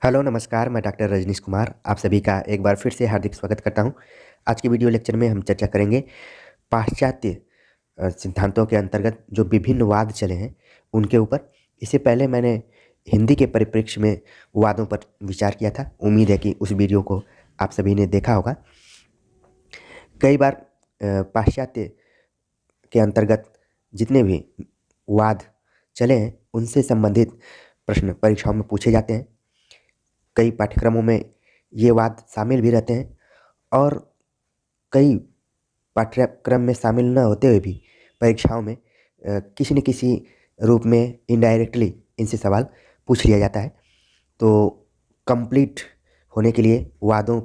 Hello नमस्कार, मैं doctor Rajneesh Kumar आप सभी का एक बार फिर से हार्दिक स्वागत करता हूं। आज की वीडियो लेक्चर में हम चर्चा करेंगे पाश्चात्य सिद्धांतों के अंतर्गत जो विभिन्न वाद चले हैं उनके ऊपर। इससे पहले मैंने हिंदी के परिप्रेक्ष्य में वादों पर विचार किया था। उम्मीद है कि उस वीडियो को आप सभी ने देखा होगा। कई बार पाश्चात्य के अंतर्गत जितने भी वाद चले हैं उनसे संबंधित प्रश्न परीक्षाओं में पूछे जाते हैं। कई पाठ्यक्रमों में ये वाद शामिल भी रहते हैं और कई पाठ्यक्रम में शामिल न होते हुए भी परीक्षाओं में किसी न किसी रूप में इनडायरेक्टली इनसे सवाल पूछ लिया जाता है। तो कंप्लीट होने के लिए वादों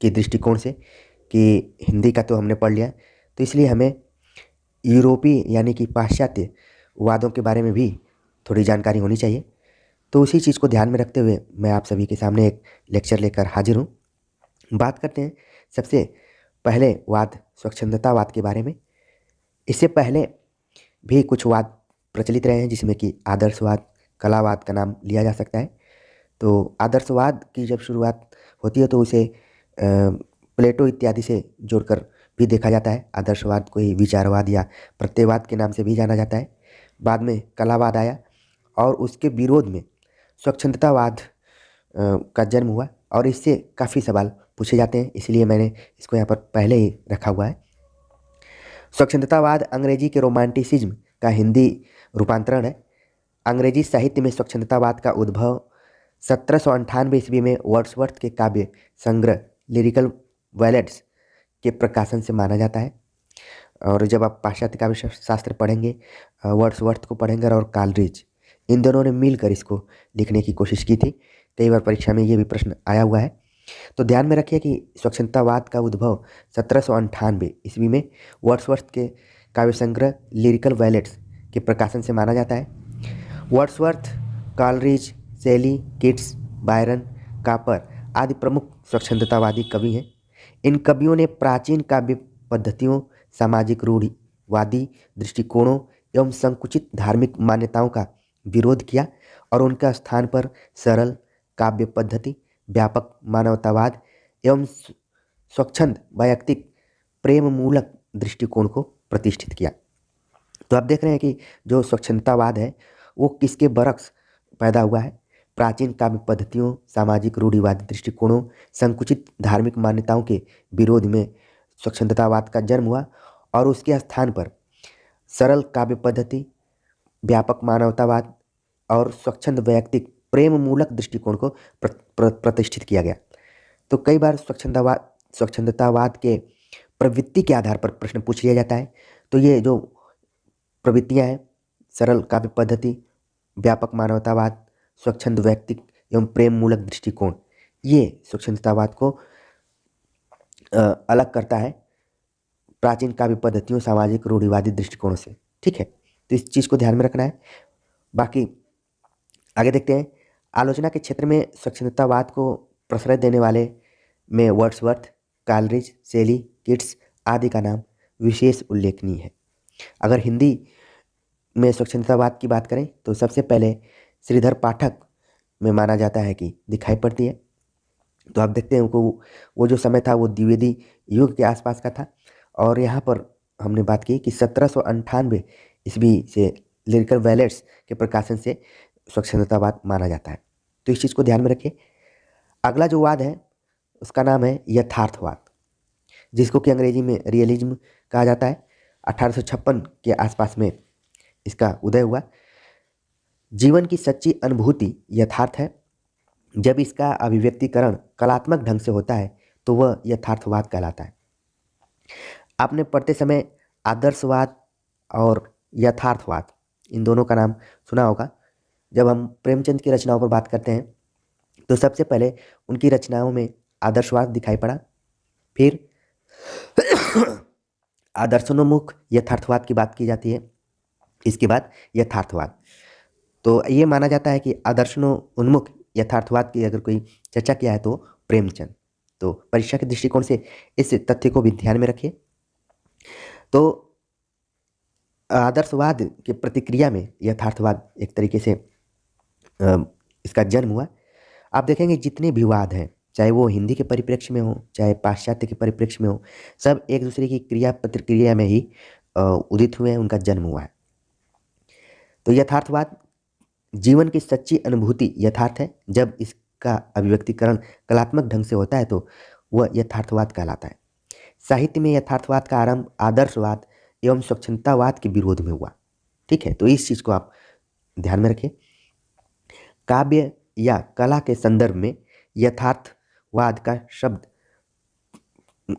के दृष्टिकोण से कि हिंदी का तो हमने पढ़ लिया, तो इसलिए हमें यूरोपीय यानी कि पाश्चात्य वादों के बारे में भी थोड़ी जानकारी होनी चाहिए। तो उसी चीज़ को ध्यान में रखते हुए मैं आप सभी के सामने एक लेक्चर लेकर हाजिर हूँ। बात करते हैं सबसे पहले वाद स्वच्छंदतावाद के बारे में। इससे पहले भी कुछ वाद प्रचलित रहे हैं जिसमें कि आदर्शवाद, कलावाद का नाम लिया जा सकता है। तो आदर्शवाद की जब शुरुआत होती है तो उसे प्लेटो इत्यादि से जोड़कर भी देखा जाता है। आदर्शवाद को ही विचारवाद या प्रत्ययवाद के नाम से भी जाना जाता है। बाद में कलावाद आया और उसके विरोध में स्वच्छंदतावाद का जन्म हुआ और इससे काफ़ी सवाल पूछे जाते हैं, इसलिए मैंने इसको यहाँ पर पहले ही रखा हुआ है। स्वच्छंदतावाद अंग्रेजी के रोमांटिसिज्म का हिंदी रूपांतरण है। अंग्रेजी साहित्य में स्वच्छंदतावाद का उद्भव 1798 ईस्वी में वर्ड्सवर्थ के काव्य संग्रह लिरिकल वैलेट्स के प्रकाशन से माना जाता है। और जब आप पाश्चात्य काव्य शास्त्र पढ़ेंगे, वर्ड्सवर्थ को पढ़ेंगे और कालरीज, इन दोनों ने मिलकर इसको लिखने की कोशिश की थी। कई बार परीक्षा में ये भी प्रश्न आया हुआ है। तो ध्यान में रखिए कि स्वच्छंदतावाद का उद्भव 1798 ईस्वी में वर्ड्सवर्थ के काव्य संग्रह लिरिकल वैलेट्स के प्रकाशन से माना जाता है। वर्ड्सवर्थ, कालरीज, शेली, किट्स, बायरन, कापर आदि प्रमुख स्वच्छंदतावादी कवि हैं। इन कवियों ने प्राचीन काव्य पद्धतियों, सामाजिक रूढ़िवादी दृष्टिकोणों एवं संकुचित धार्मिक मान्यताओं का विरोध किया और उनका स्थान पर सरल काव्य पद्धति, व्यापक मानवतावाद एवं स्वच्छंद वैयक्तिक प्रेम मूलक दृष्टिकोण को प्रतिष्ठित किया। तो आप देख रहे हैं कि जो स्वच्छंदतावाद है वो किसके बरक्स पैदा हुआ है। प्राचीन काव्य पद्धतियों, सामाजिक रूढ़िवादी दृष्टिकोणों, संकुचित धार्मिक मान्यताओं के विरोध में स्वच्छंदतावाद का जन्म हुआ और उसके स्थान पर सरल काव्य पद्धति, व्यापक मानवतावाद और स्वच्छंद वैयक्तिक प्रेम मूलक दृष्टिकोण को प्रतिष्ठित किया गया। तो कई बार स्वच्छंदतावाद के प्रवृत्ति के आधार पर प्रश्न पूछ लिया जाता है। तो ये जो प्रवृत्तियां हैं, सरल काव्य पद्धति, व्यापक मानवतावाद, स्वच्छंद वैयक्तिक एवं प्रेम मूलक दृष्टिकोण, ये स्वच्छंदतावाद को अलग करता है प्राचीन काव्य पद्धतियों, सामाजिक रूढ़िवादी दृष्टिकोणों से। ठीक है, तो इस चीज़ को ध्यान में रखना है। बाकी आगे देखते हैं। आलोचना के क्षेत्र में स्वच्छंदतावाद को प्रश्रय देने वाले में वर्ड्सवर्थ, कालरीज, शेली, किट्स आदि का नाम विशेष उल्लेखनीय है। अगर हिंदी में स्वच्छंदतावाद की बात करें तो सबसे पहले श्रीधर पाठक में माना जाता है कि दिखाई पड़ती है। तो आप देखते हैं वो जो समय था वो द्विवेदी युग के आसपास का था और यहाँ पर हमने बात की कि 1798 ईस्वी से लिरिकल वैलेट्स के प्रकाशन से स्वच्छंदतावाद माना जाता है। तो इस चीज़ को ध्यान में रखिए। अगला जो वाद है उसका नाम है यथार्थवाद, जिसको कि अंग्रेजी में रियलिज्म कहा जाता है। 1856 के आसपास में इसका उदय हुआ। जीवन की सच्ची अनुभूति यथार्थ है। जब इसका अभिव्यक्तिकरण कलात्मक ढंग से होता है तो वह यथार्थवाद कहलाता है। आपने पढ़ते समय आदर्शवाद और यथार्थवाद इन दोनों का नाम सुना होगा। जब हम प्रेमचंद की रचनाओं पर बात करते हैं तो सबसे पहले उनकी रचनाओं में आदर्शवाद दिखाई पड़ा, फिर आदर्शोन्मुख यथार्थवाद की बात की जाती है, इसके बाद यथार्थवाद। तो ये माना जाता है कि आदर्शोन्मुख यथार्थवाद की अगर कोई चर्चा किया है तो प्रेमचंद। तो परीक्षा के दृष्टिकोण से इस तथ्य को भी ध्यान में रखिए। तो आदर्शवाद की प्रतिक्रिया में यथार्थवाद एक तरीके से इसका जन्म हुआ। आप देखेंगे जितने भी वाद हैं, चाहे वो हिंदी के परिप्रेक्ष्य में हो, चाहे पाश्चात्य के परिप्रेक्ष्य में हो, सब एक दूसरे की क्रिया प्रतिक्रिया में ही उदित हुए हैं, उनका जन्म हुआ है। तो यथार्थवाद जीवन की सच्ची अनुभूति यथार्थ है। जब इसका अभिव्यक्तिकरण कलात्मक ढंग से होता है तो वह यथार्थवाद कहलाता है। साहित्य में यथार्थवाद का आरंभ आदर्शवाद एवं स्वच्छंदतावाद के विरोध में हुआ। ठीक है, तो इस चीज़ को आप ध्यान में रखें। काव्य या कला के संदर्भ में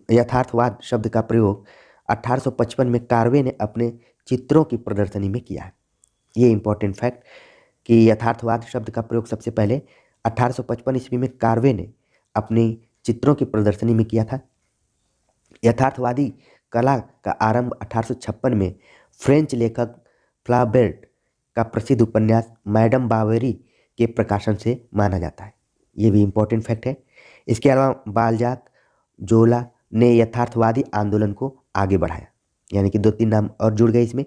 यथार्थवाद शब्द का प्रयोग 1855 में कार्वे ने अपने चित्रों की प्रदर्शनी में किया है। ये इंपॉर्टेंट फैक्ट कि यथार्थवाद शब्द का प्रयोग सबसे पहले 1855 ईस्वी में कार्वे ने अपनी चित्रों की प्रदर्शनी में किया था। यथार्थवादी कला का आरंभ 1856 में फ्रेंच लेखक फ्लाबर्ट का प्रसिद्ध उपन्यास मैडम बावेरी के प्रकाशन से माना जाता है। ये भी इम्पोर्टेंट फैक्ट है। इसके अलावा बालजाक जोला ने यथार्थवादी आंदोलन को आगे बढ़ाया, यानी कि 2-3 नाम और जुड़ गए इसमें।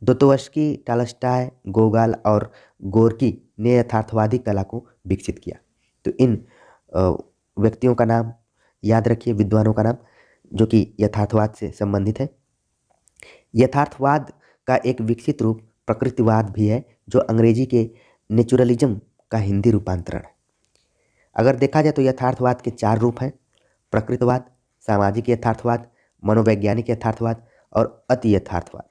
दोस्तोयेव्स्की, टॉल्स्टॉय, गोगोल और गोर्की ने यथार्थवादी कला को विकसित किया। तो इन व्यक्तियों का नाम याद रखिए, विद्वानों का नाम, जो कि यथार्थवाद से संबंधित है। यथार्थवाद का एक विकसित रूप प्रकृतिवाद भी है, जो अंग्रेजी के नेचुरलिज्म का हिंदी रूपांतरण है। अगर देखा जाए तो यथार्थवाद के 4 रूप हैं: प्रकृतिवाद, सामाजिक यथार्थवाद, मनोवैज्ञानिक यथार्थवाद और अति यथार्थवाद।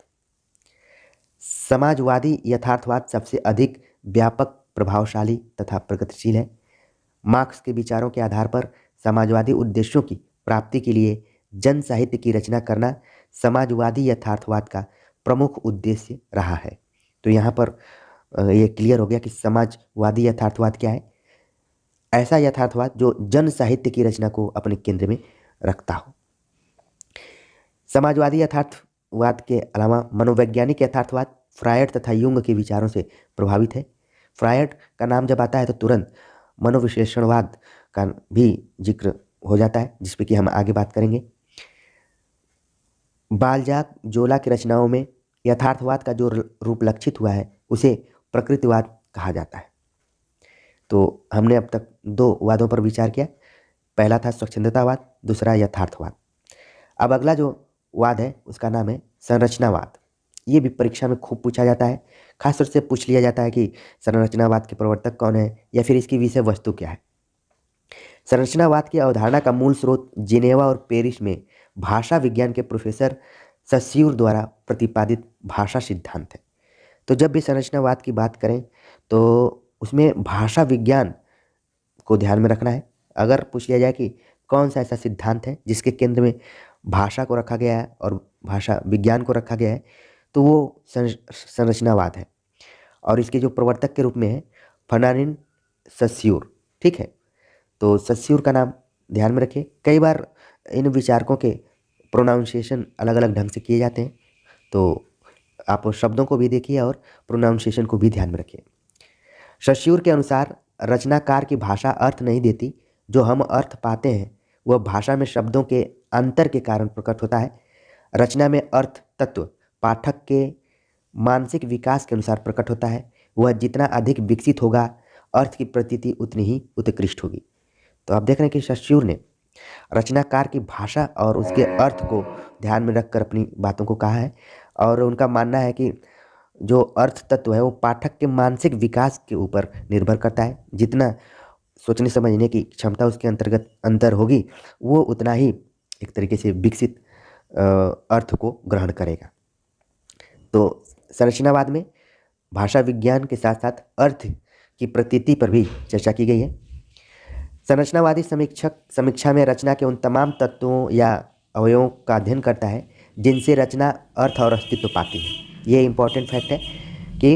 समाजवादी यथार्थवाद सबसे अधिक व्यापक, प्रभावशाली तथा प्रगतिशील है। मार्क्स के विचारों के आधार पर समाजवादी उद्देश्यों की प्राप्ति के लिए जन साहित्य की रचना करना समाजवादी यथार्थवाद का प्रमुख उद्देश्य रहा है। तो यहाँ पर ये क्लियर हो गया कि समाजवादी यथार्थवाद क्या है। ऐसा यथार्थवाद जो जन साहित्य की रचना को अपने केंद्र में रखता हो। समाजवादी यथार्थवाद के अलावा मनोवैज्ञानिक यथार्थवाद फ्रायड तथा युंग के विचारों से प्रभावित है। फ्रायड का नाम जब आता है तो तुरंत मनोविश्लेषणवाद का भी जिक्र हो जाता है, जिस पे कि हम आगे बात करेंगे। बालजाक जोला की रचनाओं में यथार्थवाद का जो रूप लक्षित हुआ है उसे प्रकृतिवाद कहा जाता है। तो हमने अब तक 2 वादों पर विचार किया। पहला था स्वच्छंदतावाद, दूसरा यथार्थवाद। अब अगला जो वाद है उसका नाम है संरचनावाद। ये भी परीक्षा में खूब पूछा जाता है। खासतौर से पूछ लिया जाता है कि संरचनावाद के प्रवर्तक कौन है या फिर इसकी विषय वस्तु क्या है। संरचनावाद की अवधारणा का मूल स्रोत जिनेवा और पेरिस में भाषा विज्ञान के प्रोफेसर सस्यूर द्वारा प्रतिपादित भाषा सिद्धांत है। तो जब भी संरचनावाद की बात करें तो उसमें भाषा विज्ञान को ध्यान में रखना है। अगर पूछ लिया जाए कि कौन सा ऐसा सिद्धांत है जिसके केंद्र में भाषा को रखा गया है और भाषा विज्ञान को रखा गया है, तो वो संरचनावाद है। और इसके जो प्रवर्तक के रूप में है फर्नांडिन सस्यूर। ठीक है, तो सस्यूर का नाम ध्यान में रखिए। कई बार इन विचारकों के प्रोनाउंसिएशन अलग अलग ढंग से किए जाते हैं, तो आप शब्दों को भी देखिए और प्रोनाउंसिएशन को भी ध्यान में रखिए। सस्यूर के अनुसार रचनाकार की भाषा अर्थ नहीं देती, जो हम अर्थ पाते हैं वह भाषा में शब्दों के अंतर के कारण प्रकट होता है। रचना में अर्थ तत्व पाठक के मानसिक विकास के अनुसार प्रकट होता है। वह जितना अधिक विकसित होगा अर्थ की प्रतीति उतनी ही उत्कृष्ट होगी। तो आप देख रहे हैं कि सस्यूर ने रचनाकार की भाषा और उसके अर्थ को ध्यान में रखकर अपनी बातों को कहा है। और उनका मानना है कि जो अर्थ तत्व है वो पाठक के मानसिक विकास के ऊपर निर्भर करता है। जितना सोचने समझने की क्षमता उसके अंतर्गत अंतर होगी वो उतना ही एक तरीके से विकसित अर्थ को ग्रहण करेगा। तो संरचनावाद में भाषा विज्ञान के साथ साथ अर्थ की प्रतीति पर भी चर्चा की गई है। संरचनावादी समीक्षा में रचना के उन तमाम तत्वों या अवयवों का अध्ययन करता है जिनसे रचना अर्थ और अस्तित्व पाती है। ये इम्पॉर्टेंट फैक्ट है कि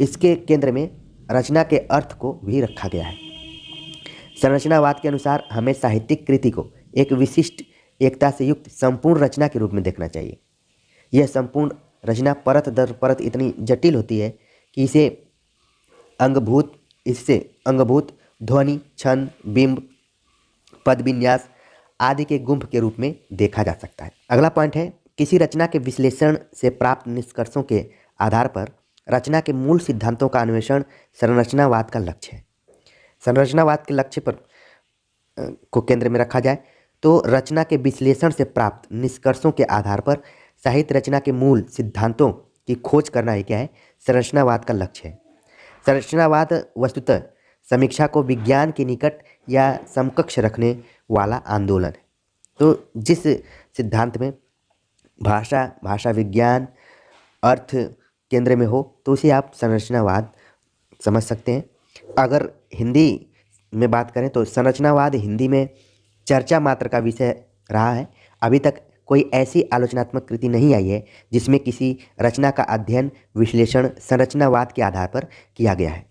इसके केंद्र में रचना के अर्थ को भी रखा गया है। संरचनावाद के अनुसार हमें साहित्यिक कृति को एक विशिष्ट एकता से युक्त संपूर्ण रचना के रूप में देखना चाहिए। यह संपूर्ण रचना परत दर परत इतनी जटिल होती है कि इससे अंगभूत ध्वनि, छंद, बिंब, पद विन्यास आदि के गुंफ के रूप में देखा जा सकता है। अगला पॉइंट है किसी रचना के विश्लेषण से प्राप्त निष्कर्षों के आधार पर रचना के मूल सिद्धांतों का अन्वेषण संरचनावाद का लक्ष्य है। संरचनावाद के लक्ष्य पर को केंद्र में रखा जाए तो रचना के विश्लेषण से प्राप्त निष्कर्षों के आधार पर साहित्य रचना के मूल सिद्धांतों की खोज करना ही क्या है, संरचनावाद का लक्ष्य है। संरचनावाद वस्तुतः समीक्षा को विज्ञान के निकट या समकक्ष रखने वाला आंदोलन है। तो जिस सिद्धांत में भाषा विज्ञान अर्थ केंद्र में हो तो उसे आप संरचनावाद समझ सकते हैं। अगर हिंदी में बात करें तो संरचनावाद हिंदी में चर्चा मात्र का विषय रहा है। अभी तक कोई ऐसी आलोचनात्मक कृति नहीं आई है जिसमें किसी रचना का अध्ययन विश्लेषण संरचनावाद के आधार पर किया गया है।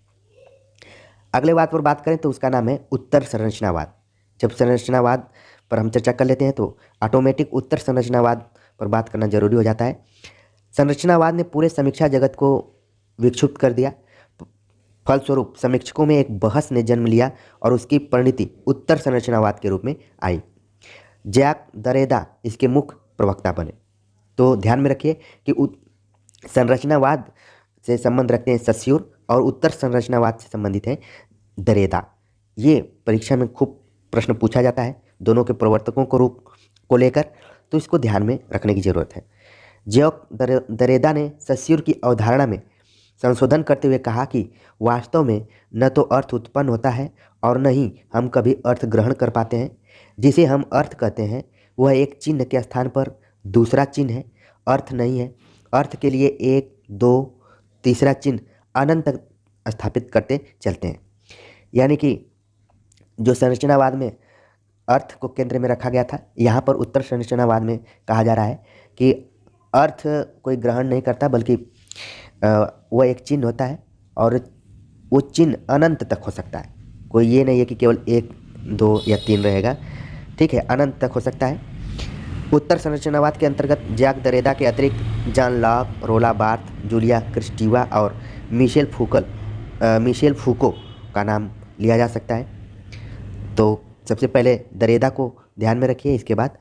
अगले बात पर बात करें तो उसका नाम है उत्तर संरचनावाद। जब संरचनावाद पर हम चर्चा कर लेते हैं तो ऑटोमेटिक उत्तर संरचनावाद पर बात करना जरूरी हो जाता है। संरचनावाद ने पूरे समीक्षा जगत को विक्षुब्ध कर दिया। फलस्वरूप समीक्षकों में एक बहस ने जन्म लिया और उसकी परिणति उत्तर संरचनावाद के रूप में आई। जैक दरेदा इसके मुख्य प्रवक्ता बने। तो ध्यान में रखिए कि संरचनावाद से संबंध रखते हैं सस्यूर और उत्तर संरचनावाद से संबंधित है दरेदा। ये परीक्षा में खूब प्रश्न पूछा जाता है दोनों के प्रवर्तकों को लेकर, तो इसको ध्यान में रखने की जरूरत है। जैक दरेदा ने सस्यूर की अवधारणा में संशोधन करते हुए कहा कि वास्तव में न तो अर्थ उत्पन्न होता है और न ही हम कभी अर्थ ग्रहण कर पाते हैं। जिसे हम अर्थ कहते हैं वह एक चिन्ह के स्थान पर दूसरा चिन्ह है, अर्थ नहीं है। अर्थ के लिए एक दो तीसरा चिन्ह अनंत तक स्थापित करते चलते हैं। यानी कि जो संरचनावाद में अर्थ को केंद्र में रखा गया था, यहाँ पर उत्तर संरचनावाद में कहा जा रहा है कि अर्थ कोई ग्रहण नहीं करता बल्कि वह एक चिन्ह होता है और वो चिन्ह अनंत तक हो सकता है। कोई ये नहीं है कि केवल एक दो या तीन रहेगा, ठीक है, अनंत तक हो सकता है। उत्तर संरचनावाद के अंतर्गत जैक दरेदा के अतिरिक्त जॉन लॉक, रोला बार्थ, जूलिया क्रिस्टीवा और मिशेल फूको का नाम लिया जा सकता है। तो सबसे पहले दरेदा को ध्यान में रखिए, इसके बाद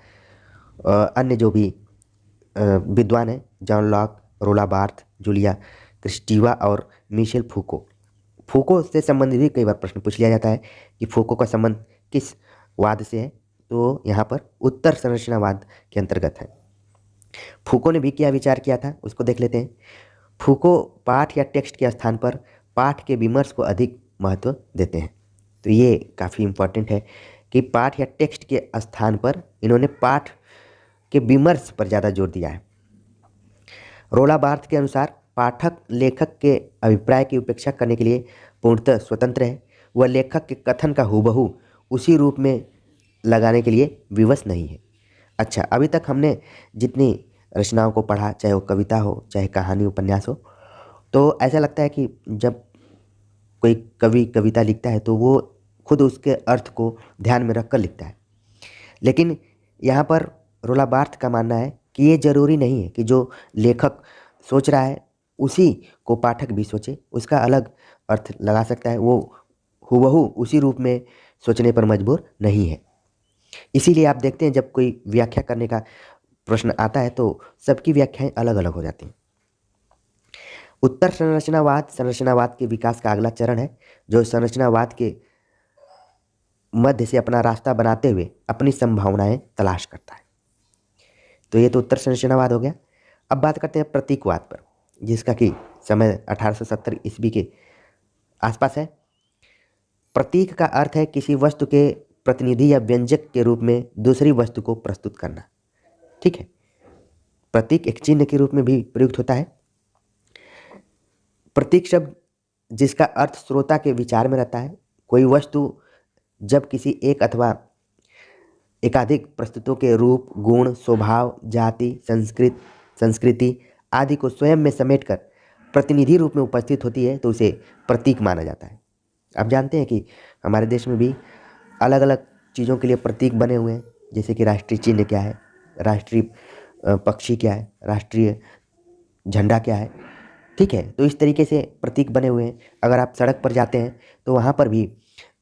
अन्य जो भी विद्वान हैं जॉन लॉक, रोला बार्थ, जूलिया क्रिस्टीवा और मिशेल फूको से संबंधित भी कई बार प्रश्न पूछ लिया जाता है कि फूको का संबंध किस वाद से है, तो यहाँ पर उत्तर संरचनावाद के अंतर्गत है। फूको ने भी क्या विचार किया था उसको देख लेते हैं। फूको पाठ या टेक्स्ट के स्थान पर पाठ के विमर्श को अधिक महत्व देते हैं। तो ये काफ़ी इम्पोर्टेंट है कि पाठ या टेक्स्ट के स्थान पर इन्होंने पाठ के विमर्श पर ज़्यादा जोर दिया है। रोला बार्थ के अनुसार पाठक लेखक के अभिप्राय की उपेक्षा करने के लिए पूर्णतः स्वतंत्र है। वह लेखक के कथन का हूबहू उसी रूप में लगाने के लिए विवश नहीं है। अच्छा, अभी तक हमने जितनी रचनाओं को पढ़ा, चाहे वो कविता हो चाहे कहानी उपन्यास हो, तो ऐसा लगता है कि जब कोई कवि कविता लिखता है तो वो खुद उसके अर्थ को ध्यान में रखकर लिखता है। लेकिन यहाँ पर रोला बार्थ का मानना है कि ये जरूरी नहीं है कि जो लेखक सोच रहा है उसी को पाठक भी सोचे, उसका अलग अर्थ लगा सकता है। वो हूबहू उसी रूप में सोचने पर मजबूर नहीं है। इसीलिए आप देखते हैं जब कोई व्याख्या करने का प्रश्न आता है तो सबकी व्याख्याएं अलग अलग हो जाती हैं। उत्तर संरचनावाद के विकास का अगला चरण है, जो संरचनावाद के मध्य से अपना रास्ता बनाते हुए अपनी संभावनाएं तलाश करता है। तो ये तो उत्तर संरचनावाद हो गया। अब बात करते हैं प्रतीकवाद पर, जिसका कि समय 1870 ईस्वी के आसपास है। प्रतीक का अर्थ है किसी वस्तु के प्रतिनिधि या व्यंजक के रूप में दूसरी वस्तु को प्रस्तुत करना, ठीक है। प्रतीक एक चिन्ह के रूप में भी प्रयुक्त होता है। प्रतीक शब्द जिसका अर्थ श्रोता के विचार में रहता है। कोई वस्तु जब किसी एक अथवा एकाधिक प्रस्तुतों के रूप, गुण, स्वभाव, जाति, संस्कृति आदि को स्वयं में समेटकर प्रतिनिधि रूप में उपस्थित होती है तो उसे प्रतीक माना जाता है। आप जानते हैं कि हमारे देश में भी अलग अलग चीज़ों के लिए प्रतीक बने हुए हैं, जैसे कि राष्ट्रीय चिन्ह क्या है, राष्ट्रीय पक्षी क्या है, राष्ट्रीय झंडा क्या है, ठीक है। तो इस तरीके से प्रतीक बने हुए हैं। अगर आप सड़क पर जाते हैं तो वहाँ पर भी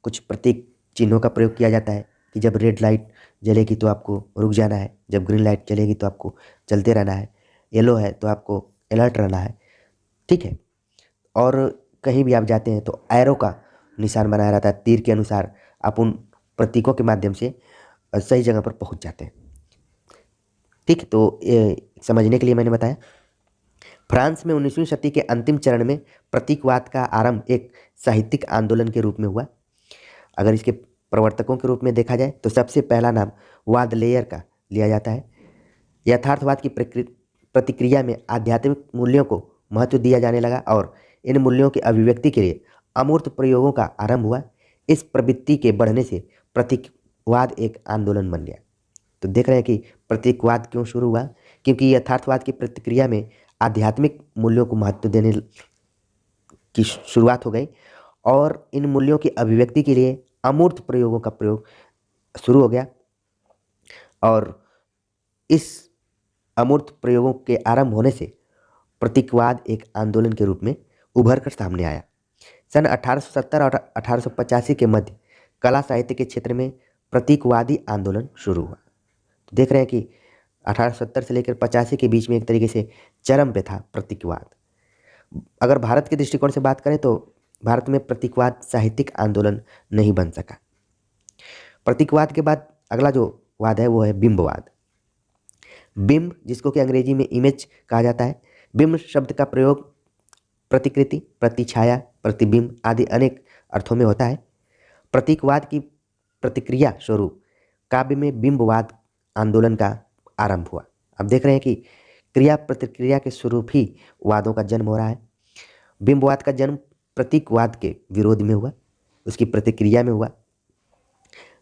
कुछ प्रतीक चिन्हों का प्रयोग किया जाता है कि जब रेड लाइट जलेगी तो आपको रुक जाना है, जब ग्रीन लाइट चलेगी तो आपको चलते रहना है, येलो है तो आपको अलर्ट रहना है, ठीक है। और कहीं भी आप जाते हैं तो एरो का निशान बनाया रहता है, तीर के अनुसार आप उन प्रतीकों के माध्यम से सही जगह पर पहुंच जाते हैं। ठीक, तो समझने के लिए मैंने बताया। फ्रांस में 19वीं शताब्दी के अंतिम चरण में प्रतीकवाद का आरंभ एक साहित्यिक आंदोलन के रूप में हुआ। अगर इसके प्रवर्तकों के रूप में देखा जाए तो सबसे पहला नाम वादलेयर का लिया जाता है। यथार्थवाद की प्रतिक्रिया में आध्यात्मिक मूल्यों को महत्व दिया जाने लगा और इन मूल्यों की अभिव्यक्ति के लिए अमूर्त प्रयोगों का आरंभ हुआ। इस प्रवृत्ति के बढ़ने से प्रतीकवाद एक आंदोलन बन गया। तो देख रहे हैं कि प्रतीकवाद क्यों शुरू हुआ, क्योंकि यथार्थवाद की प्रतिक्रिया में आध्यात्मिक मूल्यों को महत्व देने की शुरुआत हो गई और इन मूल्यों की अभिव्यक्ति के लिए अमूर्त प्रयोगों का प्रयोग शुरू हो गया और इस अमूर्त प्रयोगों के आरंभ होने से प्रतीकवाद एक आंदोलन के रूप में उभर कर सामने आया। सन 1870 और 1885 के मध्य कला साहित्य के क्षेत्र में प्रतीकवादी आंदोलन शुरू हुआ। तो देख रहे हैं कि 1870 से लेकर 85 के बीच में एक तरीके से चरम पे था प्रतीकवाद। अगर भारत के दृष्टिकोण से बात करें तो भारत में प्रतीकवाद साहित्यिक आंदोलन नहीं बन सका। प्रतीकवाद के बाद अगला जो वाद है वो है बिंबवाद। बिंब, जिसको कि अंग्रेजी में इमेज कहा जाता है, बिंब शब्द का प्रयोग प्रतिकृति, प्रतिछाया, प्रतिबिंब आदि अनेक अर्थों में होता है। प्रतीकवाद की प्रतिक्रिया स्वरूप काव्य में बिंबवाद आंदोलन का आरंभ हुआ। अब देख रहे हैं कि क्रिया प्रतिक्रिया के स्वरूप ही वादों का जन्म हो रहा है। बिंबवाद का जन्म प्रतीकवाद के विरोध में हुआ, उसकी प्रतिक्रिया में हुआ।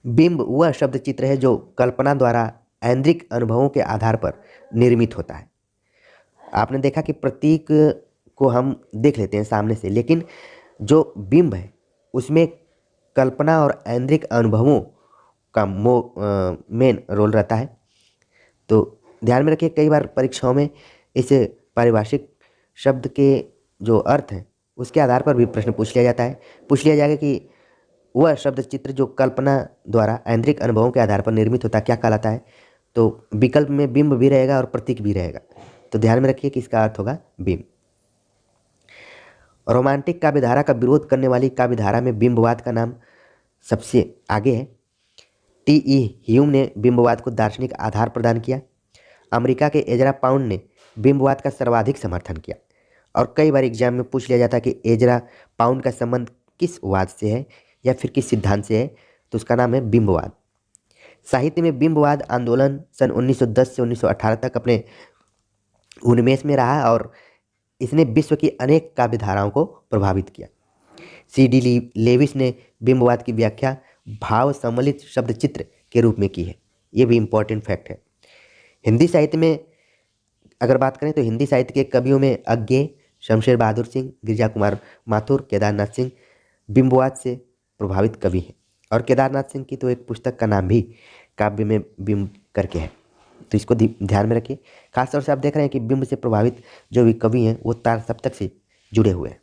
बिंब वह शब्द चित्र है जो कल्पना द्वारा ऐन्द्रिक अनुभवों के आधार पर निर्मित होता है। आपने देखा कि प्रतीक को हम देख लेते हैं सामने से, लेकिन जो बिंब है उसमें कल्पना और ऐन्द्रिक अनुभवों का मेन रोल रहता है। तो ध्यान में रखिए, कई बार परीक्षाओं में इस पारिभाषिक शब्द के जो अर्थ हैं उसके आधार पर भी प्रश्न पूछ लिया जाता है। पूछ लिया जाएगा कि वह शब्द चित्र जो कल्पना द्वारा ऐन्द्रिक अनुभवों के आधार पर निर्मित होता है क्या कहलाता है। तो विकल्प में बिंब भी रहेगा और प्रतीक भी रहेगा। तो ध्यान में रखिए कि इसका अर्थ होगा बिंब। रोमांटिक काव्यधारा का विरोध करने वाली काव्यधारा में बिंबवाद का नाम सबसे आगे है। टी.ई. ह्यूम ने बिंबवाद को दार्शनिक आधार प्रदान किया। अमेरिका के एजरा पाउंड ने बिंबवाद का सर्वाधिक समर्थन किया और कई बार एग्जाम में पूछ लिया जाता है कि एजरा पाउंड का संबंध किस वाद से है या फिर किस सिद्धांत से है, तो उसका नाम है बिंबवाद। साहित्य में बिंबवाद आंदोलन सन 1910 से 1918 तक अपने उन्मेष में रहा और इसने विश्व की अनेक काव्यधाराओं को प्रभावित किया। C.D. लेविस ने बिंबवाद की व्याख्या भाव सम्मिलित शब्द चित्र के रूप में की है। ये भी इम्पोर्टेंट फैक्ट है। हिंदी साहित्य में अगर बात करें तो हिंदी साहित्य के कवियों में अज्ञे, शमशेर बहादुर सिंह, गिरिजा कुमार माथुर, केदारनाथ सिंह बिंबवाद से प्रभावित कवि हैं। और केदारनाथ सिंह की तो एक पुस्तक का नाम भी काव्य में बिंब करके है, तो इसको ध्यान में रखिए। खासतौर से आप देख रहे हैं कि बिंब से प्रभावित जो भी कवि हैं वो तार सप्तक से जुड़े हुए हैं।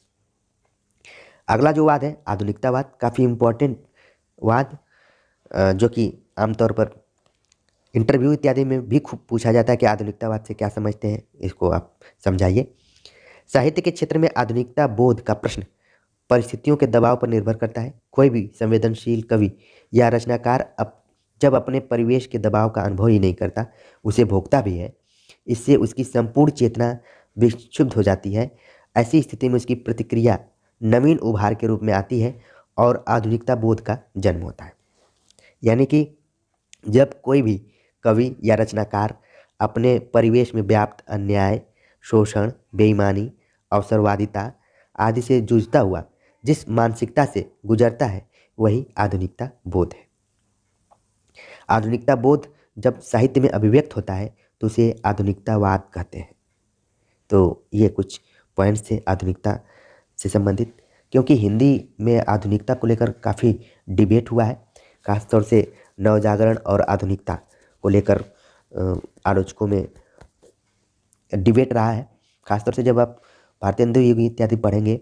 अगला जो वाद है आधुनिकतावाद, काफ़ी इम्पोर्टेंट वाद जो कि आमतौर पर इंटरव्यू इत्यादि में भी खूब पूछा जाता है कि आधुनिकतावाद से क्या समझते हैं, इसको आप समझाइए। साहित्य के क्षेत्र में आधुनिकता बोध का प्रश्न परिस्थितियों के दबाव पर निर्भर करता है। कोई भी संवेदनशील कवि या रचनाकार जब अपने परिवेश के दबाव का अनुभव ही नहीं करता, उसे भोगता भी है, इससे उसकी संपूर्ण चेतना विक्षुब्ध हो जाती है। ऐसी स्थिति में उसकी प्रतिक्रिया नवीन उभार के रूप में आती है और आधुनिकता बोध का जन्म होता है। यानी कि जब कोई भी कवि या रचनाकार अपने परिवेश में व्याप्त अन्याय, शोषण, बेईमानी, अवसरवादिता आदि से जूझता हुआ जिस मानसिकता से गुजरता है वही आधुनिकता बोध है। आधुनिकता बोध जब साहित्य में अभिव्यक्त होता है तो उसे आधुनिकतावाद कहते हैं। तो ये कुछ पॉइंट्स थे आधुनिकता से संबंधित, क्योंकि हिंदी में आधुनिकता को लेकर काफ़ी डिबेट हुआ है। खासतौर से नवजागरण और आधुनिकता को लेकर आलोचकों में डिबेट रहा है। खासतौर से जब आप भारतेंदु युग इत्यादि पढ़ेंगे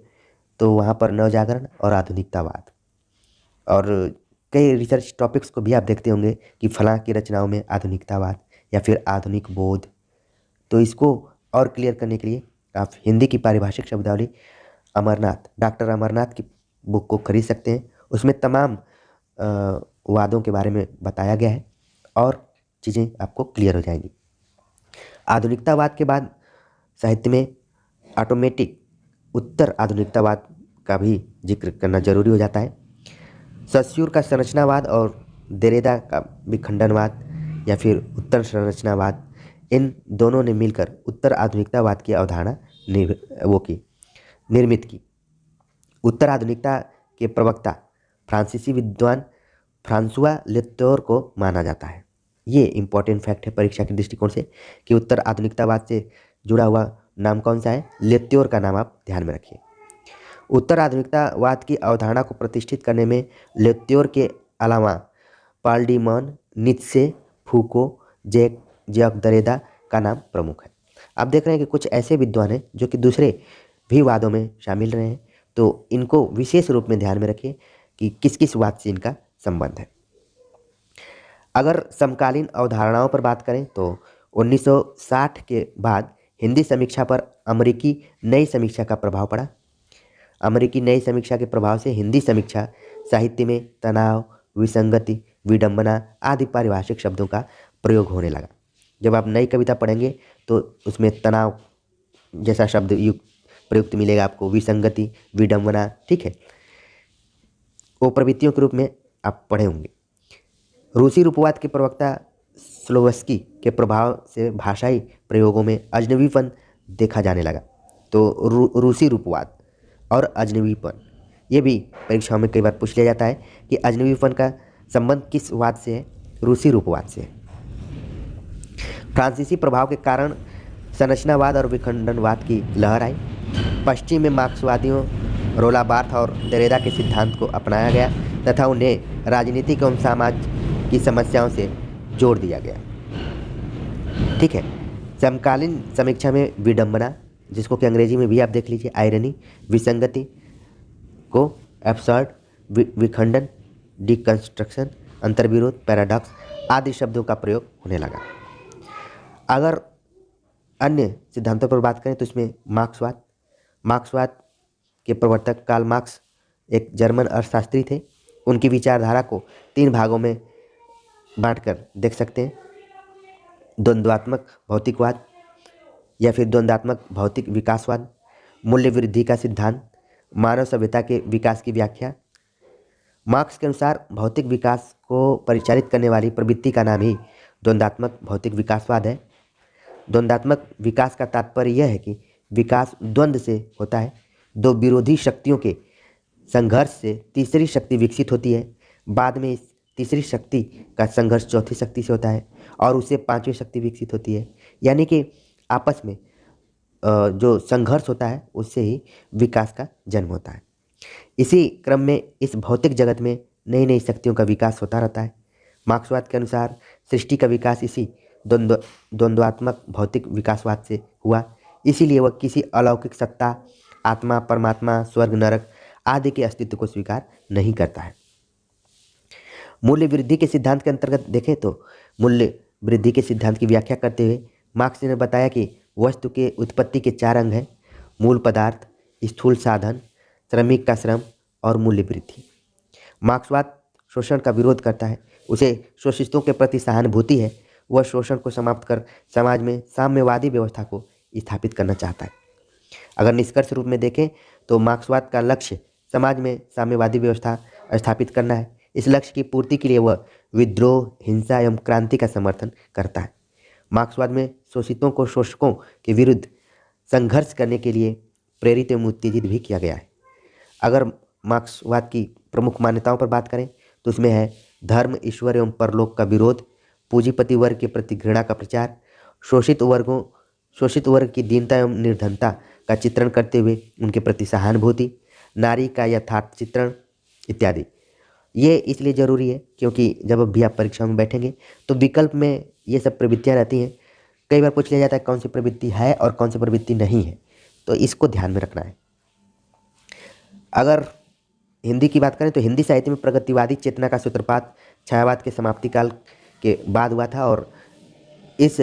तो वहाँ पर नवजागरण और आधुनिकतावाद और कई रिसर्च टॉपिक्स को भी आप देखते होंगे कि फलां की रचनाओं में आधुनिकतावाद या फिर आधुनिक बोध। तो इसको और क्लियर करने के लिए आप हिंदी की पारिभाषिक शब्दावली डॉक्टर अमरनाथ की बुक को खरीद सकते हैं। उसमें तमाम वादों के बारे में बताया गया है और चीज़ें आपको क्लियर हो जाएंगी। आधुनिकतावाद के बाद साहित्य में ऑटोमेटिक उत्तर आधुनिकतावाद का भी जिक्र करना जरूरी हो जाता है। सस्यूर का संरचनावाद और देरेदा का विखंडनवाद या फिर उत्तर संरचनावाद, इन दोनों ने मिलकर उत्तर आधुनिकतावाद की अवधारणा निर्मित की। उत्तर आधुनिकता के प्रवक्ता फ्रांसीसी विद्वान फ्रांसुआ लेतोर को माना जाता है। ये इंपॉर्टेंट फैक्ट है परीक्षा के दृष्टिकोण से कि उत्तर आधुनिकतावाद से जुड़ा हुआ नाम कौन सा है, लेतोर का नाम आप ध्यान में रखिए। उत्तर आधुनिकतावाद की अवधारणा को प्रतिष्ठित करने में लेतोर के अलावा पाल डी मान, नीत्शे, फूको, जैक दरेदा का नाम प्रमुख है। आप देख रहे हैं कि कुछ ऐसे विद्वान हैं जो कि दूसरे भी वादों में शामिल रहे हैं, तो इनको विशेष रूप में ध्यान में रखिए कि किस किस वाद से इनका संबंध है। अगर समकालीन अवधारणाओं पर बात करें तो 1960 के बाद हिंदी समीक्षा पर अमेरिकी नई समीक्षा का प्रभाव पड़ा। अमेरिकी नई समीक्षा के प्रभाव से हिंदी समीक्षा साहित्य में तनाव, विसंगति, विडंबना आदि पारिभाषिक शब्दों का प्रयोग होने लगा। जब आप नई कविता पढ़ेंगे तो उसमें तनाव जैसा शब्द प्रयुक्त मिलेगा आपको, विसंगति, विडंबना, ठीक है, वो प्रवृत्तियों के रूप में आप पढ़े होंगे। रूसी रूपवाद के प्रवक्ता स्लोवस्की के प्रभाव से भाषाई प्रयोगों में अजनबीपन देखा जाने लगा। तो रूसी रूपवाद और अजनबीपन, ये भी परीक्षाओं में कई बार पूछ लिया जाता है कि अजनबीपन का संबंध किस वाद से है, रूसी रूपवाद से है। फ्रांसीसी प्रभाव के कारण संरचनावाद और विखंडनवाद की लहर आई। पश्चिम में मार्क्सवादियों, रोला बार्थ और देरेदा के सिद्धांत को अपनाया गया तथा उन्हें राजनीतिक एवं समाज की समस्याओं से जोड़ दिया गया। ठीक है। समकालीन समीक्षा में विडंबना, जिसको कि अंग्रेजी में भी आप देख लीजिए आयरनी, विसंगति को एब्सर्ड, विखंडन, डिकंस्ट्रक्शन, अंतर्विरोध, पैराडॉक्स आदि शब्दों का प्रयोग होने लगा। अगर अन्य सिद्धांतों पर बात करें तो इसमें मार्क्सवाद के प्रवर्तक कार्ल मार्क्स एक जर्मन अर्थशास्त्री थे। उनकी विचारधारा को 3 भागों में बांटकर देख सकते हैं। द्वंद्वात्मक भौतिकवाद या फिर द्वंद्वात्मक भौतिक विकासवाद, मूल्य वृद्धि का सिद्धांत, मानव सभ्यता के विकास की व्याख्या। मार्क्स के अनुसार भौतिक विकास को परिचालित करने वाली प्रवृत्ति का नाम ही द्वंद्वात्मक भौतिक विकासवाद है। द्वंद्वात्मक विकास का तात्पर्य यह है कि विकास द्वंद्व से होता है। 2 विरोधी शक्तियों के संघर्ष से तीसरी शक्ति विकसित होती है। बाद में इस तीसरी शक्ति का संघर्ष चौथी शक्ति से होता है और उससे 5वीं शक्ति विकसित होती है। यानी कि आपस में जो संघर्ष होता है उससे ही विकास का जन्म होता है। इसी क्रम में इस भौतिक जगत में नई नई शक्तियों का विकास होता रहता है। मार्क्सवाद के अनुसार सृष्टि का विकास इसी द्वंद्वात्मक भौतिक विकासवाद से हुआ। इसीलिए वह किसी अलौकिक सत्ता, आत्मा, परमात्मा, स्वर्ग, नरक आदि के अस्तित्व को स्वीकार नहीं करता है। मूल्य वृद्धि के सिद्धांत के अंतर्गत देखें तो मूल्य वृद्धि के सिद्धांत की व्याख्या करते हुए मार्क्स ने बताया कि वस्तु के उत्पत्ति के 4 अंग हैं: मूल पदार्थ, स्थूल साधन, श्रमिक का श्रम और मूल्य वृद्धि। मार्क्सवाद शोषण का विरोध करता है। उसे शोषितों के प्रति सहानुभूति है। वह शोषण को समाप्त कर समाज में साम्यवादी व्यवस्था को स्थापित करना चाहता है। अगर निष्कर्ष रूप में देखें तो मार्क्सवाद का लक्ष्य समाज में साम्यवादी व्यवस्था स्थापित करना है। इस लक्ष्य की पूर्ति के लिए वह विद्रोह, हिंसा एवं क्रांति का समर्थन करता है। मार्क्सवाद में शोषितों को शोषकों के विरुद्ध संघर्ष करने के लिए प्रेरित एवं उत्तेजित भी किया गया है। अगर मार्क्सवाद की प्रमुख मान्यताओं पर बात करें तो उसमें है धर्म, ईश्वर एवं परलोक का विरोध, पूंजीपति वर्ग के प्रति घृणा का प्रचार, शोषित वर्ग की दीनता एवं निर्धनता का चित्रण करते हुए उनके प्रति सहानुभूति, नारी का यथार्थ चित्रण इत्यादि। ये इसलिए ज़रूरी है क्योंकि जब भी आप परीक्षा में बैठेंगे तो विकल्प में ये सब प्रवृत्तियाँ रहती हैं। कई बार पूछ लिया जाता है कौन सी प्रवृत्ति है और कौन सी प्रवृत्ति नहीं है, तो इसको ध्यान में रखना है। अगर हिंदी की बात करें तो हिंदी साहित्य में प्रगतिवादी चेतना का सूत्रपात छायावाद के समाप्ति काल के बाद हुआ था और इस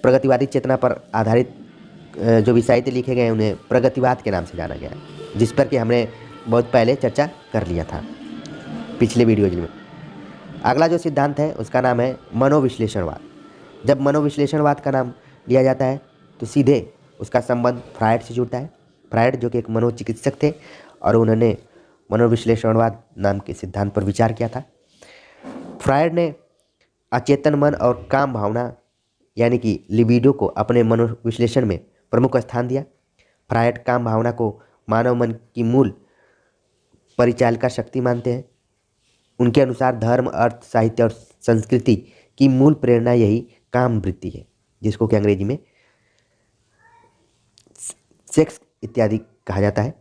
प्रगतिवादी चेतना पर आधारित जो भी साहित्य लिखे गए उन्हें प्रगतिवाद के नाम से जाना गया, जिस पर कि हमने बहुत पहले चर्चा कर लिया था पिछले वीडियोज में। अगला जो सिद्धांत है उसका नाम है मनोविश्लेषणवाद। जब मनोविश्लेषणवाद का नाम लिया जाता है तो सीधे उसका संबंध फ्रायड से जुड़ता है। फ्रायड जो कि एक मनोचिकित्सक थे और उन्होंने मनोविश्लेषणवाद नाम के सिद्धांत पर विचार किया था। फ्रायड ने अचेतन मन और काम भावना यानी कि लिबिडो को अपने मनोविश्लेषण में प्रमुख स्थान दिया। फ्रायड काम भावना को मानव मन की मूल परिचालिका शक्ति मानते हैं। उनके अनुसार धर्म, अर्थ, साहित्य और संस्कृति की मूल प्रेरणा यही काम वृत्ति है, जिसको कि अंग्रेजी में सेक्स इत्यादि कहा जाता है।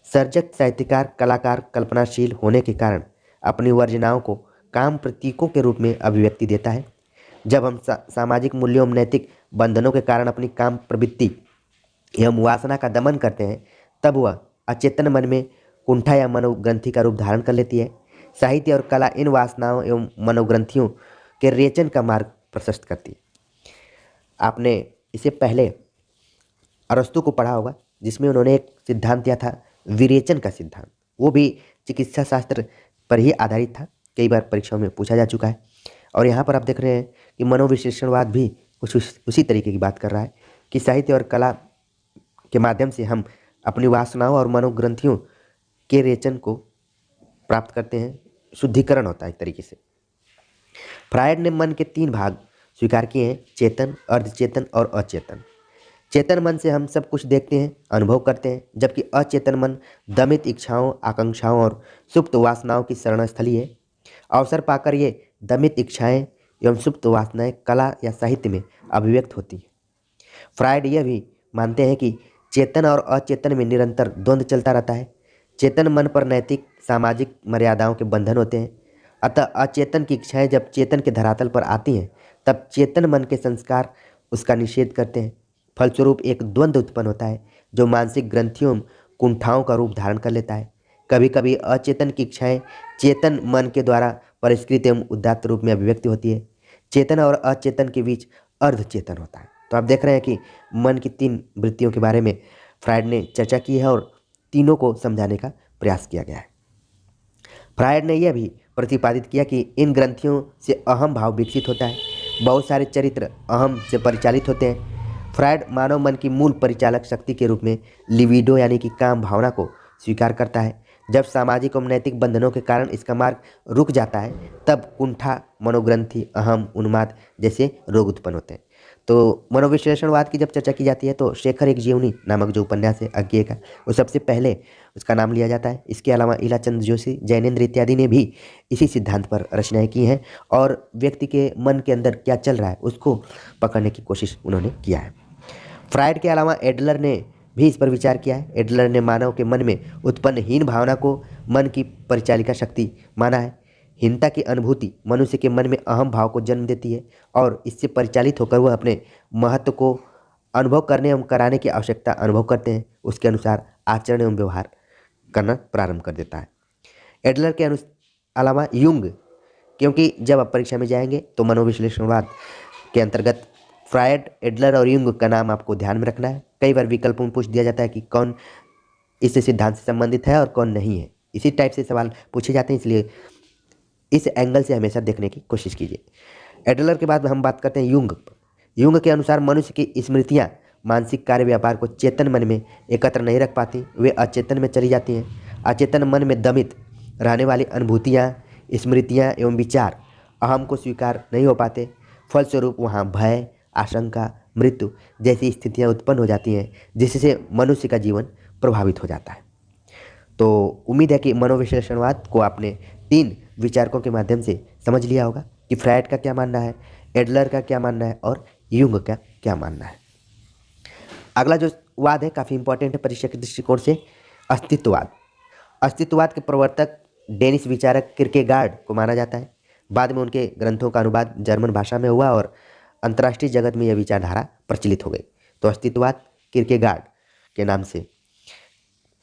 सर्जक, साहित्यकार, कलाकार कल्पनाशील होने के कारण अपनी वर्जनाओं को काम प्रतीकों के रूप में अभिव्यक्ति देता है। जब हम सामाजिक मूल्यों एवं नैतिक बंधनों के कारण अपनी काम प्रवृत्ति एवं वासना का दमन करते हैं, तब वह अचेतन मन में कुंठा या मनोग्रंथि का रूप धारण कर लेती है। साहित्य और कला इन वासनाओं एवं मनोग्रंथियों के रेचन का मार्ग प्रशस्त करती है। आपने इसे पहले अरस्तु को पढ़ा होगा, जिसमें उन्होंने एक सिद्धांत दिया था, विरेचन का सिद्धांत। वो भी चिकित्सा शास्त्र पर ही आधारित था, कई बार परीक्षाओं में पूछा जा चुका है। और यहाँ पर आप देख रहे हैं कि मनोविश्लेषणवाद भी कुछ उसी तरीके की बात कर रहा है कि साहित्य और कला के माध्यम से हम अपनी वासनाओं और मनोग्रंथियों के रेचन को प्राप्त करते हैं, शुद्धिकरण होता है एक तरीके से। फ्रायड ने मन के 3 भाग स्वीकार किए हैं, चेतन, अर्धचेतन और अचेतन। चेतन मन से हम सब कुछ देखते हैं, अनुभव करते हैं, जबकि अचेतन मन दमित इच्छाओं, आकांक्षाओं और सुप्त वासनाओं की शरणस्थली है। अवसर पाकर ये दमित इच्छाएं एवं सुप्त वासनाएं कला या साहित्य में अभिव्यक्त होती हैं। फ्रायड यह भी मानते हैं कि चेतन और अचेतन में निरंतर द्वंद्व चलता रहता है। चेतन मन पर नैतिक, सामाजिक मर्यादाओं के बंधन होते हैं, अतः अचेतन की इच्छाएं जब चेतन के धरातल पर आती हैं, तब चेतन मन के संस्कार उसका निषेध करते हैं। फलस्वरूप एक द्वंद्व उत्पन्न होता है जो मानसिक ग्रंथियों कुंठाओं का रूप धारण कर लेता है। कभी कभी अचेतन की इच्छाएं चेतन मन के द्वारा परिष्कृत एवं उदात्त रूप में अभिव्यक्ति होती है। चेतन और अचेतन के बीच अर्धचेतन होता है। तो आप देख रहे हैं कि मन की 3 वृत्तियों के बारे में फ्रायड ने चर्चा की है और तीनों को समझाने का प्रयास किया गया है। फ्रायड ने यह भी प्रतिपादित किया कि इन ग्रंथियों से अहम भाव विकसित होता है। बहुत सारे चरित्र अहम से परिचालित होते हैं। फ्रायड मानव मन की मूल परिचालक शक्ति के रूप में लिबिडो यानी कि काम भावना को स्वीकार करता है। जब सामाजिक और नैतिक बंधनों के कारण इसका मार्ग रुक जाता है, तब कुंठा, मनोग्रंथि, अहम, उन्माद जैसे रोग उत्पन्न होते हैं। तो मनोविश्लेषणवाद की जब चर्चा की जाती है तो शेखर एक जीवनी नामक जो उपन्यास है अज्ञेय का, वो सबसे पहले उसका नाम लिया जाता है। इसके अलावा इलाचंद जोशी, जैनेन्द्र इत्यादि ने भी इसी सिद्धांत पर रचनाएं की हैं और व्यक्ति के मन के अंदर क्या चल रहा है उसको पकड़ने की कोशिश उन्होंने किया है। फ्रायड के अलावा एडलर ने भी इस पर विचार किया है। एडलर ने मानव के मन में उत्पन्न हीन भावना को मन की परिचालिका शक्ति माना है। हीनता की अनुभूति मनुष्य के मन में अहम भाव को जन्म देती है और इससे परिचालित होकर वह अपने महत्व को अनुभव करने एवं कराने की आवश्यकता अनुभव करते हैं। उसके अनुसार आचरण एवं व्यवहार करना प्रारंभ कर देता है। एडलर के अलावा युंग, क्योंकि जब आप परीक्षा में जाएंगे तो मनोविश्लेषणवाद के अंतर्गत फ्रायड, एडलर और युंग का नाम आपको ध्यान में रखना है। कई बार विकल्पों में पूछ दिया जाता है कि कौन इस सिद्धांत से संबंधित है और कौन नहीं है। इसी टाइप से सवाल पूछे जाते हैं, इसलिए इस एंगल से हमेशा देखने की कोशिश कीजिए। एडलर के बाद हम बात करते हैं युंग। युंग के अनुसार मनुष्य की स्मृतियाँ मानसिक कार्य व्यापार को चेतन मन में एकत्र नहीं रख पाती, वे अचेतन में चली जाती हैं। अचेतन मन में दमित रहने वाली अनुभूतियाँ, स्मृतियाँ एवं विचार अहम को स्वीकार नहीं हो पाते। फलस्वरूप वहाँ भय, आशंका, मृत्यु जैसी स्थितियाँ उत्पन्न हो जाती हैं, जिससे मनुष्य का जीवन प्रभावित हो जाता है। तो उम्मीद है कि मनोविश्लेषणवाद को आपने 3 विचारकों के माध्यम से समझ लिया होगा कि फ्रायड का क्या मानना है, एडलर का क्या मानना है और युंग का क्या मानना है। अगला जो वाद है काफ़ी इंपॉर्टेंट है परीक्षा के दृष्टिकोण से, अस्तित्ववाद। अस्तित्ववाद के प्रवर्तक डेनिश विचारक किर्केगार्ड को माना जाता है। बाद में उनके ग्रंथों का अनुवाद जर्मन भाषा में हुआ और अंतर्राष्ट्रीय जगत में यह विचारधारा प्रचलित हो गई। तो अस्तित्ववाद किर्केगार्ड के नाम से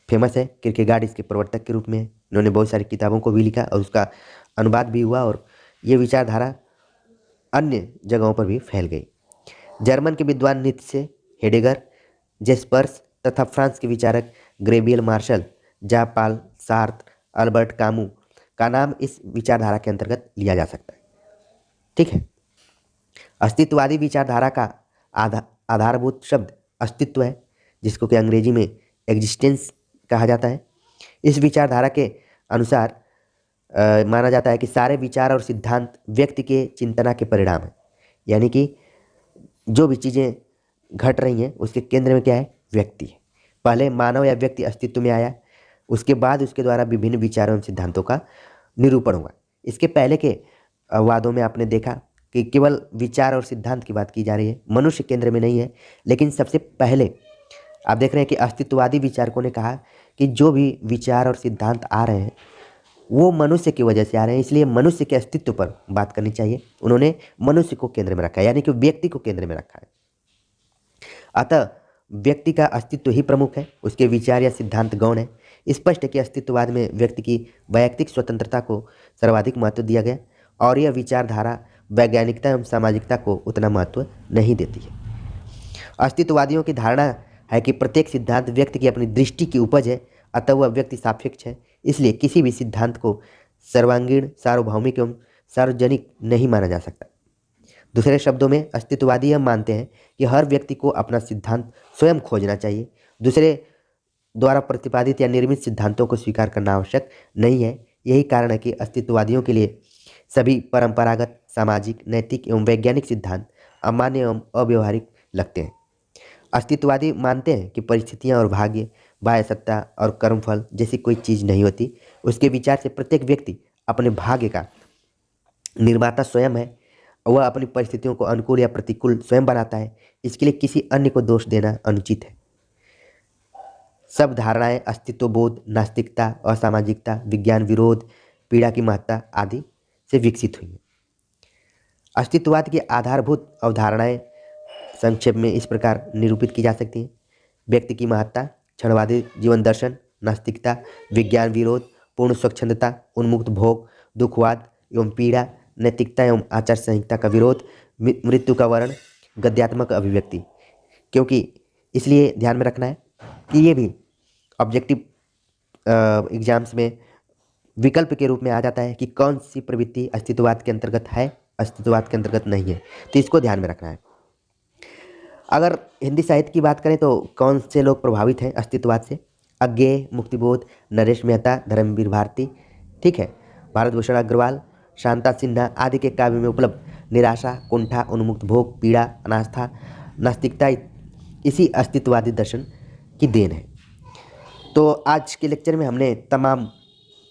फेमस है। किर्केगार्ड इसके प्रवर्तक के रूप में इन्होंने बहुत सारी किताबों को भी लिखा और उसका अनुवाद भी हुआ और ये विचारधारा अन्य जगहों पर भी फैल गई। जर्मन के विद्वान नीत्शे, हेडेगर, जेस्पर्स तथा फ्रांस के विचारक Gabriel Marcel, Jean Paul Sartre, Albert Camus का नाम इस विचारधारा के अंतर्गत लिया जा सकता है। ठीक है। अस्तित्ववादी विचारधारा का आधारभूत शब्द अस्तित्व है, जिसको कि अंग्रेजी में एग्जिस्टेंस कहा जाता है। इस विचारधारा के अनुसार माना जाता है कि सारे विचार और सिद्धांत व्यक्ति के चिंतना के परिणाम हैं, यानी कि जो भी चीज़ें घट रही हैं उसके केंद्र में क्या है? व्यक्ति है। पहले मानव या व्यक्ति अस्तित्व में आया, उसके बाद उसके द्वारा विभिन्न विचारों एवं सिद्धांतों का निरूपण हुआ। इसके पहले के वादों में आपने देखा कि केवल विचार और सिद्धांत की बात की जा रही है, मनुष्य केंद्र में नहीं है। लेकिन सबसे पहले आप देख रहे हैं कि अस्तित्ववादी विचारकों ने कहा कि जो भी विचार और सिद्धांत आ रहे हैं वो मनुष्य की वजह से आ रहे हैं, इसलिए मनुष्य के अस्तित्व पर बात करनी चाहिए। उन्होंने मनुष्य को केंद्र में रखा है, यानी कि व्यक्ति को केंद्र में रखा है। अतः व्यक्ति का अस्तित्व ही प्रमुख है, उसके विचार या सिद्धांत गौण है। स्पष्ट है कि अस्तित्ववाद में व्यक्ति की वैयक्तिक स्वतंत्रता को सर्वाधिक महत्व दिया गया और यह विचारधारा वैज्ञानिकता एवं सामाजिकता को उतना महत्व नहीं देती है। अस्तित्ववादियों की धारणा है कि प्रत्येक सिद्धांत व्यक्ति की अपनी दृष्टि की उपज है, अतः वह व्यक्ति सापेक्ष है, इसलिए किसी भी सिद्धांत को सर्वांगीण, सार्वभौमिक एवं सार्वजनिक नहीं माना जा सकता। दूसरे शब्दों में अस्तित्ववादी यह मानते हैं कि हर व्यक्ति को अपना सिद्धांत स्वयं खोजना चाहिए, दूसरे द्वारा प्रतिपादित या निर्मित सिद्धांतों को स्वीकार करना आवश्यक नहीं है। यही कारण है कि अस्तित्ववादियों के लिए सभी परंपरागत, सामाजिक, नैतिक एवं वैज्ञानिक सिद्धांत अमान्य एवं अव्यवहारिक लगते हैं। अस्तित्ववादी मानते हैं कि परिस्थितियां और भाग्य, बाह्य सत्ता और कर्मफल जैसी कोई चीज़ नहीं होती। उसके विचार से प्रत्येक व्यक्ति अपने भाग्य का निर्माता स्वयं है, वह अपनी परिस्थितियों को अनुकूल या प्रतिकूल स्वयं बनाता है, इसके लिए किसी अन्य को दोष देना अनुचित है। सब धारणाएं अस्तित्वबोध, नास्तिकता, असामाजिकता, विज्ञान विरोध, पीड़ा की महत्ता आदि से विकसित हुई हैं। अस्तित्ववाद की आधारभूत अवधारणाएं संक्षेप में इस प्रकार निरूपित की जा सकती हैं। व्यक्ति की महत्ता, क्षणवादी जीवन दर्शन, नास्तिकता, विज्ञान विरोध, पूर्ण स्वच्छंदता, उन्मुक्त भोग, दुखवाद एवं पीड़ा, नैतिकता एवं आचार संहिता का विरोध, मृत्यु का वर्ण, गद्यात्मक अभिव्यक्ति। क्योंकि इसलिए ध्यान में रखना है कि ये भी ऑब्जेक्टिव एग्जाम्स में विकल्प के रूप में आ जाता है कि कौन सी प्रवृत्ति अस्तित्ववाद के अंतर्गत है, अस्तित्ववाद के अंतर्गत नहीं है, तो इसको ध्यान में रखना है। अगर हिंदी साहित्य की बात करें तो कौन से लोग प्रभावित हैं अस्तित्ववाद से? अज्ञेय, मुक्तिबोध, नरेश मेहता, धर्मवीर भारती, ठीक है, भारतभूषण अग्रवाल, शांता सिन्हा आदि के काव्य में उपलब्ध निराशा, कुंठा, उन्मुक्त भोग, पीड़ा, अनास्था, नास्तिकता इसी अस्तित्ववादी दर्शन की देन है। तो आज के लेक्चर में हमने तमाम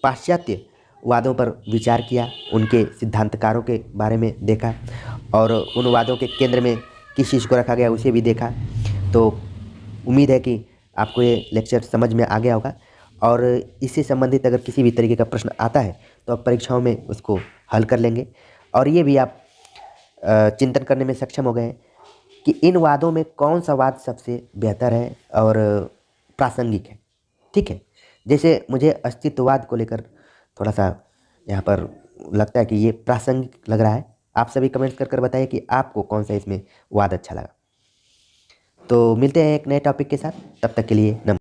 पाश्चात्य वादों पर विचार किया, उनके सिद्धांतकारों के बारे में देखा और उन वादों के केंद्र में किस चीज़ को रखा गया उसे भी देखा। तो उम्मीद है कि आपको ये लेक्चर समझ में आ गया होगा और इससे संबंधित अगर किसी भी तरीके का प्रश्न आता है तो आप परीक्षाओं में उसको हल कर लेंगे और ये भी आप चिंतन करने में सक्षम हो गए हैं कि इन वादों में कौन सा वाद सबसे बेहतर है और प्रासंगिक है। ठीक है, जैसे मुझे अस्तित्ववाद को लेकर थोड़ा सा यहाँ पर लगता है कि ये प्रासंगिक लग रहा है। आप सभी कमेंट्स कर बताइए कि आपको कौन सा इसमें वाद अच्छा लगा। तो मिलते हैं एक नए टॉपिक के साथ, तब तक के लिए नमस्कार।